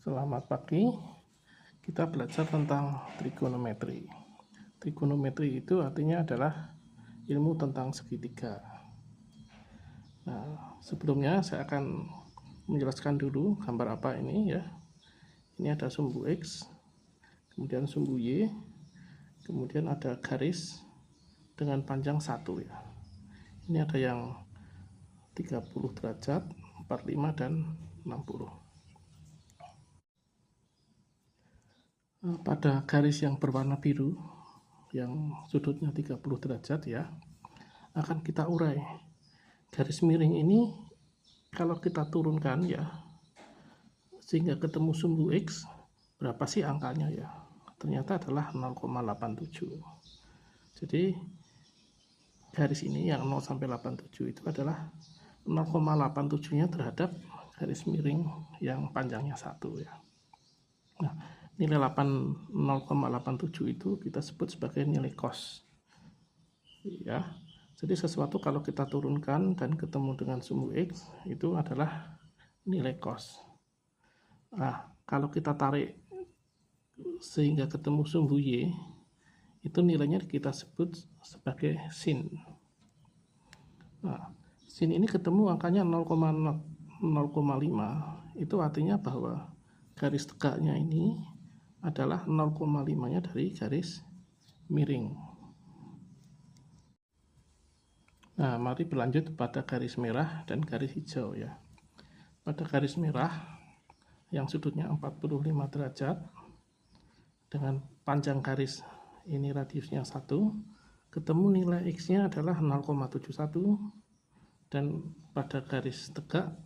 Selamat pagi, kita belajar tentang trigonometri. Trigonometri itu artinya adalah ilmu tentang segitiga. Nah, sebelumnya saya akan menjelaskan dulu gambar apa ini ya. Ini ada sumbu X, kemudian sumbu Y, kemudian ada garis dengan panjang 1 ya. Ini ada yang 30 derajat, 45 dan 60. Pada garis yang berwarna biru yang sudutnya 30 derajat ya, akan kita urai. Garis miring ini kalau kita turunkan ya, sehingga ketemu sumbu X, berapa sih angkanya ya? Ternyata adalah 0,87. Jadi garis ini yang 0 sampai 87 itu adalah 0,87 nya terhadap garis miring yang panjangnya 1 ya. Nah, nilai 0,87 itu kita sebut sebagai nilai cos ya. Jadi sesuatu kalau kita turunkan dan ketemu dengan sumbu X itu adalah nilai cos. Nah, kalau kita tarik sehingga ketemu sumbu Y, itu nilainya kita sebut sebagai sin. Nah, sin ini ketemu angkanya 0,5, itu artinya bahwa garis tegaknya ini adalah 0,5-nya dari garis miring. Nah, mari berlanjut pada garis merah dan garis hijau ya. Pada garis merah yang sudutnya 45 derajat dengan panjang garis ini radiusnya 1, ketemu nilai X-nya adalah 0,71 dan pada garis tegak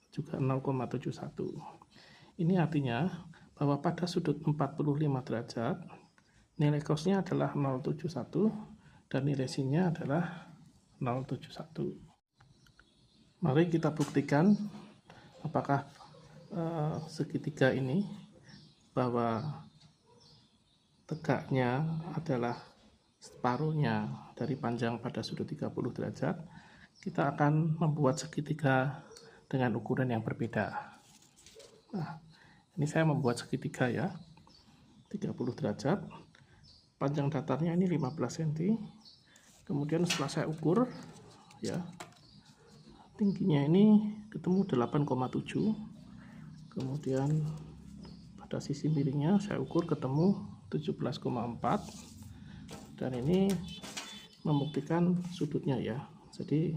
juga 0,71. Ini artinya bahwa pada sudut 45 derajat nilai cos-nya adalah 0,71 dan nilai sin-nya adalah 0,71. Mari kita buktikan apakah segitiga ini bahwa tegaknya adalah separuhnya dari panjang pada sudut 30 derajat. Kita akan membuat segitiga dengan ukuran yang berbeda. Nah, ini saya membuat segitiga ya, 30 derajat, panjang datarnya ini 15 cm. Kemudian setelah saya ukur ya, tingginya ini ketemu 8,7, kemudian pada sisi miringnya saya ukur ketemu 17,4, dan ini membuktikan sudutnya ya. Jadi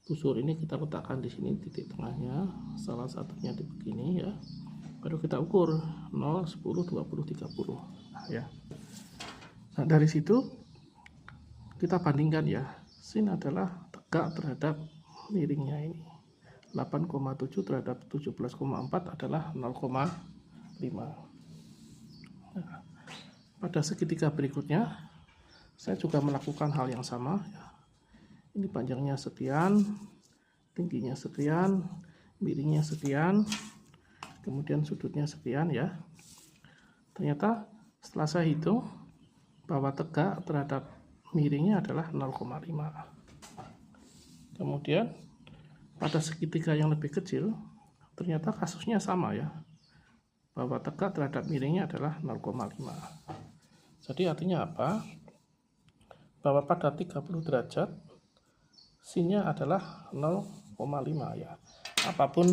busur ini kita letakkan di sini, titik tengahnya salah satunya di begini ya, baru kita ukur 0, 10, 20, 30 ya. Nah, dari situ kita bandingkan ya, sin adalah tegak terhadap miringnya ini, 8,7 terhadap 17,4 adalah 0,5. Nah, pada segitiga berikutnya saya juga melakukan hal yang sama ya. Ini panjangnya sekian, tingginya sekian, miringnya sekian, kemudian sudutnya sekian ya. Ternyata setelah saya hitung bahwa tegak terhadap miringnya adalah 0,5. Kemudian pada segitiga yang lebih kecil ternyata kasusnya sama ya, bahwa tegak terhadap miringnya adalah 0,5. Jadi artinya apa? Bahwa pada 30 derajat sinnya adalah 0,5 ya, apapun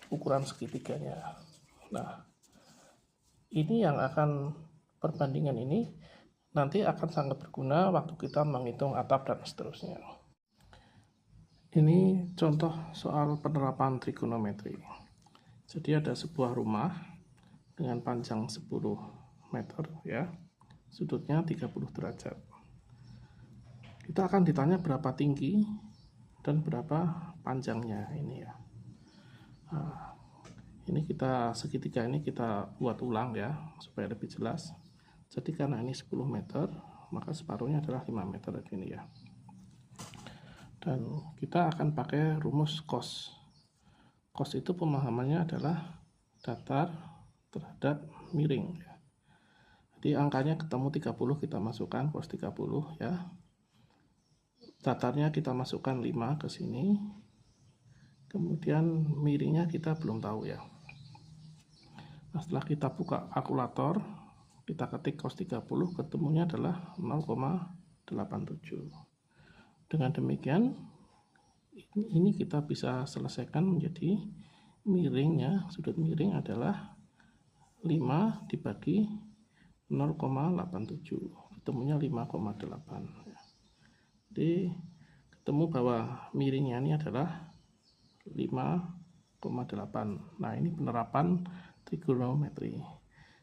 ukuran segitiganya. Nah, ini yang akan perbandingan ini nanti akan sangat berguna waktu kita menghitung atap dan seterusnya. Ini contoh soal penerapan trigonometri. Jadi ada sebuah rumah dengan panjang 10 meter ya, sudutnya 30 derajat. Kita akan ditanya berapa tinggi dan berapa panjangnya ini ya. Nah, ini kita segitiga ini kita buat ulang ya supaya lebih jelas. Jadi karena ini 10 meter, maka separuhnya adalah 5 meter ini ya. Dan kita akan pakai rumus cos. Cos itu pemahamannya adalah datar terhadap miring ya. Jadi angkanya ketemu 30, kita masukkan cos 30 ya. Datarnya kita masukkan 5 ke sini. Kemudian miringnya kita belum tahu ya. Nah, setelah kita buka kalkulator, kita ketik cos 30, ketemunya adalah 0,87. Dengan demikian, ini kita bisa selesaikan menjadi miringnya, sudut miring adalah 5 dibagi 0,87, ketemunya 5,8. Jadi ketemu bahwa miringnya ini adalah 5,8. Nah, ini penerapan trigonometri.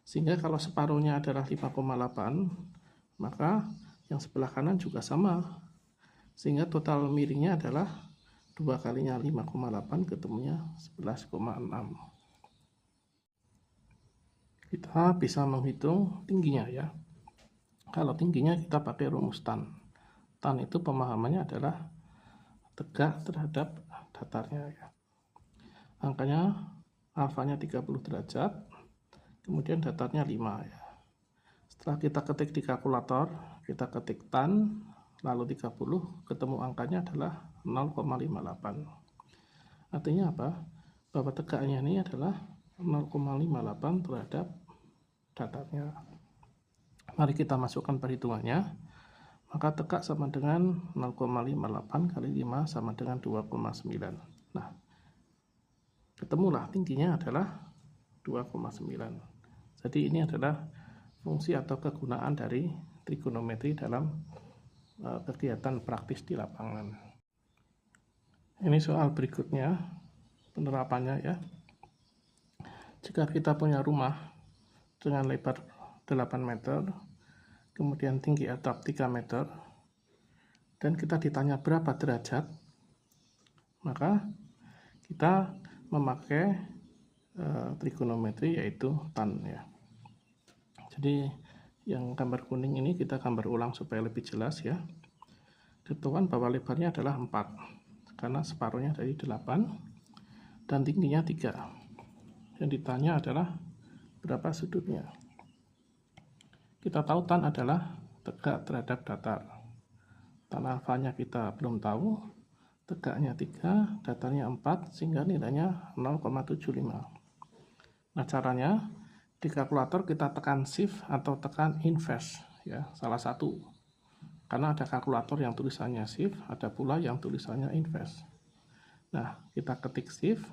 Sehingga kalau separuhnya adalah 5,8, maka yang sebelah kanan juga sama. Sehingga total miringnya adalah 2 kalinya 5,8, ketemunya 11,6. Kita bisa menghitung tingginya ya. Kalau tingginya kita pakai rumus tan. Tan itu pemahamannya adalah tegak terhadap datarnya ya. Angkanya alfanya 30 derajat, kemudian datarnya 5 ya. Setelah kita ketik di kalkulator, kita ketik tan, lalu 30, ketemu angkanya adalah 0,58. Artinya apa? Bahwa tegaknya ini adalah 0,58 terhadap datarnya. Mari kita masukkan perhitungannya. Maka tegak sama dengan 0,58 kali 5 sama dengan 2,9. Nah, ketemulah tingginya adalah 2,9. Jadi ini adalah fungsi atau kegunaan dari trigonometri dalam kegiatan praktis di lapangan. Ini soal berikutnya, penerapannya ya. Jika kita punya rumah dengan lebar 8 meter, kemudian tinggi atap 3 meter, dan kita ditanya berapa derajat, maka kita memakai trigonometri yaitu tan ya. Jadi yang gambar kuning ini kita gambar ulang supaya lebih jelas ya. Ketahuan bahwa lebarnya adalah 4 karena separuhnya dari 8 dan tingginya 3. Yang ditanya adalah berapa sudutnya. Kita tahu tan adalah tegak terhadap datar. Tan alfanya kita belum tahu, tegaknya 3, datarnya 4, sehingga nilainya 0,75. Nah, caranya di kalkulator kita tekan shift atau tekan inverse ya, salah satu. Karena ada kalkulator yang tulisannya shift, ada pula yang tulisannya inverse. Nah, kita ketik shift,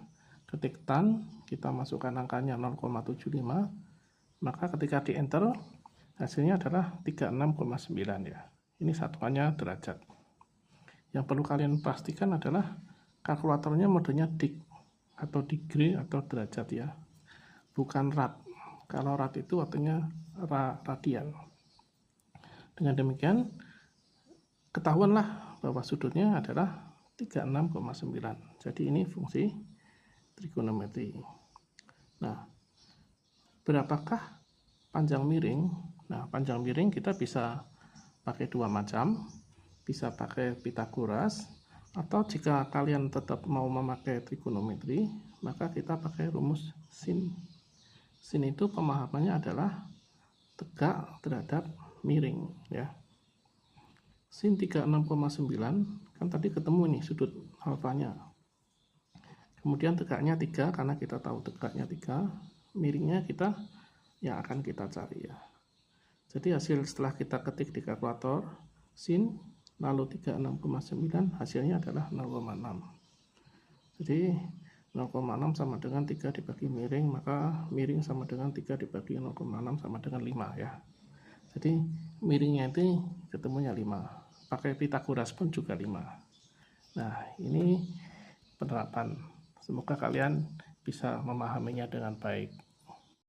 ketik tan, kita masukkan angkanya 0,75, maka ketika di enter hasilnya adalah 36,9 ya. Ini satuannya derajat. Yang perlu kalian pastikan adalah kalkulatornya modenya dik atau degree atau derajat ya, bukan rad. Kalau rad itu artinya radian. Dengan demikian ketahuanlah bahwa sudutnya adalah 36,9. Jadi ini fungsi trigonometri. Nah, berapakah panjang miring? Nah, panjang miring kita bisa pakai dua macam, bisa pakai Pythagoras, atau jika kalian tetap mau memakai trigonometri, maka kita pakai rumus sin. Sin itu pemahamannya adalah tegak terhadap miring ya. Sin 36,9 kan tadi ketemu nih sudut alfanya. Kemudian tegaknya 3 karena kita tahu tegaknya 3, miringnya kita yang akan kita cari ya. Jadi hasil setelah kita ketik di kalkulator sin lalu 36,9 hasilnya adalah 0,6. Jadi 0,6 sama dengan 3 dibagi miring, maka miring sama dengan 3 dibagi 0,6 sama dengan 5 ya. Jadi miringnya itu ketemunya 5. Pakai Pythagoras pun juga 5. Nah, ini penerapan. Semoga kalian bisa memahaminya dengan baik.